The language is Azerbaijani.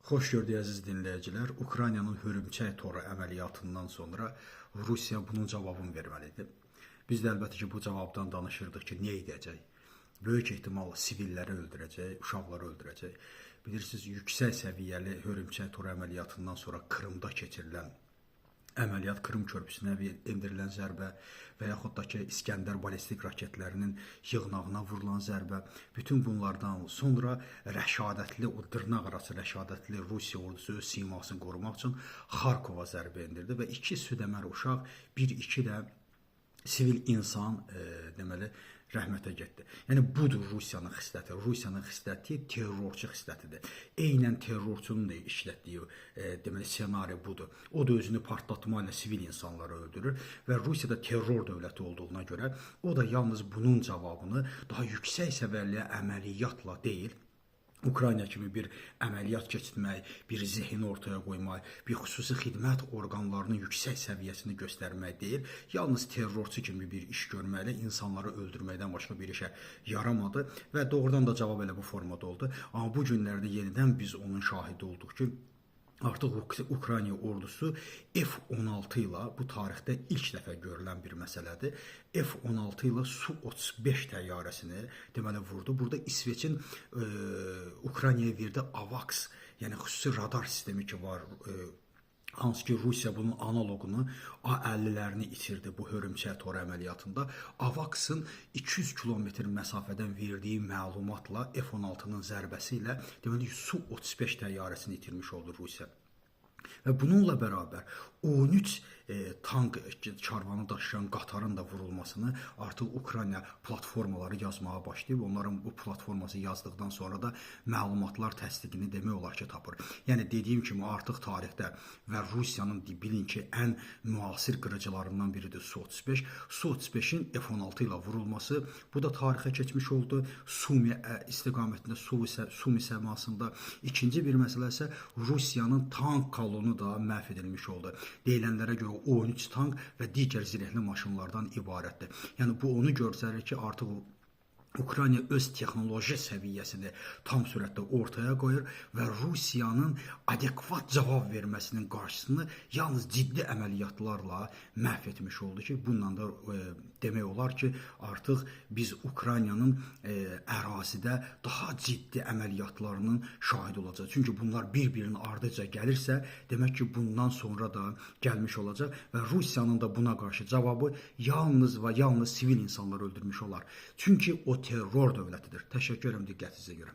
Xoş gördük əziz dinləyicilər. Ukraynanın hörümçək toru əməliyyatından sonra Rusiya bunun cavabını verməlidir. Biz də əlbəttə ki, bu cavabdan danışırdıq ki, nə edəcək? Böyük ehtimal sivilləri öldürəcək, uşaqları öldürəcək. Bilirsiniz, yüksək səviyyəli hörümçək toru əməliyyatından sonra Krımda keçirilən əməliyyat, Krım körpüsünə endirilən zərbə və yaxud da ki, İskəndər ballistik raketlərinin yığnağına vurulan zərbə, bütün bunlardan sonra rəşadətli, o dırnaq arası rəşadətli Rusiya ordusu öz simasını qorumaq üçün Xarkova zərbə endirdi və 2 südəmər uşaq, 1-2 də sivil insan deməli rəhmətə getdi. Yəni budur Rusiyanın xisləti. Rusiyanın xisləti terrorçu xislətidir. Eynən terrorçunun da işlətdiyi deməli ssenari budur. O da özünü partlatma ilə sivil insanları öldürür və Rusiyada terror dövləti olduğuna görə o da yalnız bunun cavabını daha yüksək səviyyəli əməliyyatla deyil, Ukrayna kimi bir əməliyyat keçirmək, bir zehni ortaya qoymaq, bir xüsusi xidmət orqanlarının yüksək səviyyəsini göstərmək deyil, yalnız terrorçu kimi bir iş görməklə insanları öldürməkdən başqa bir işə yaramadı və doğrudan da cavab elə bu formada oldu. Amma bu günlərdə yenidən biz onun şahidi olduq ki, artıq Ukrayna ordusu F-16 ilə, bu tarixdə ilk dəfə görülən bir məsələdir, F-16 ilə Su-35 təyyarəsini deməli vurdu. Burada İsveçin Ukraynaya verdiyi AVAX, yəni xüsusi radar sistemi ki var, hansı ki Rusiya bunun analoqunu A-50'lərini itirdi bu hörümçək toru əməliyyatında. AVAX-ın 200 kilometr məsafədən verdiyi məlumatla F-16'nın zərbəsi ilə deməli Su-35 təyyarəsini itirmiş oldu Rusiya. Və bununla bərabər 13 tank karvanı daşıyan qatarın da vurulmasını artıq Ukrayna platformaları yazmağa başlayıb. Onların bu platforması yazdıqdan sonra da məlumatlar təsdiqini demək olar ki tapır. Yəni dediyim kimi artıq tarixdə və Rusiyanın bilin ki ən müasir qırıcılarından biridir Su-35. Su-35'in F-16 ilə vurulması bu da tarixə keçmiş oldu. Sumi istiqamətində Sumi səmasında. İkinci bir məsələ isə Rusiyanın tank kolonu da məhv edilmiş oldu. Deyilənlərə görə 13 tank və digər zirehli maşınlardan ibarətdir. Yəni bu onu göstərir ki, artıq Ukrayna öz texnoloji səviyyəsini tam sürətdə ortaya qoyur və Rusiyanın adekvat cavab verməsinin qarşısını yalnız ciddi əməliyyatlarla məhv etmiş oldu ki, bununla da demək olar ki, artıq biz Ukraynanın ərazidə daha ciddi əməliyyatlarının şahidi olacaq. Çünki bunlar bir-birinin ardıca gəlirsə, demək ki, bundan sonra da gəlmiş olacaq və Rusiyanın da buna qarşı cavabı yalnız və yalnız sivil insanları öldürmüş olar. Çünki o terror dövlətidir. Təşəkkür edirəm diqqətinizə görə.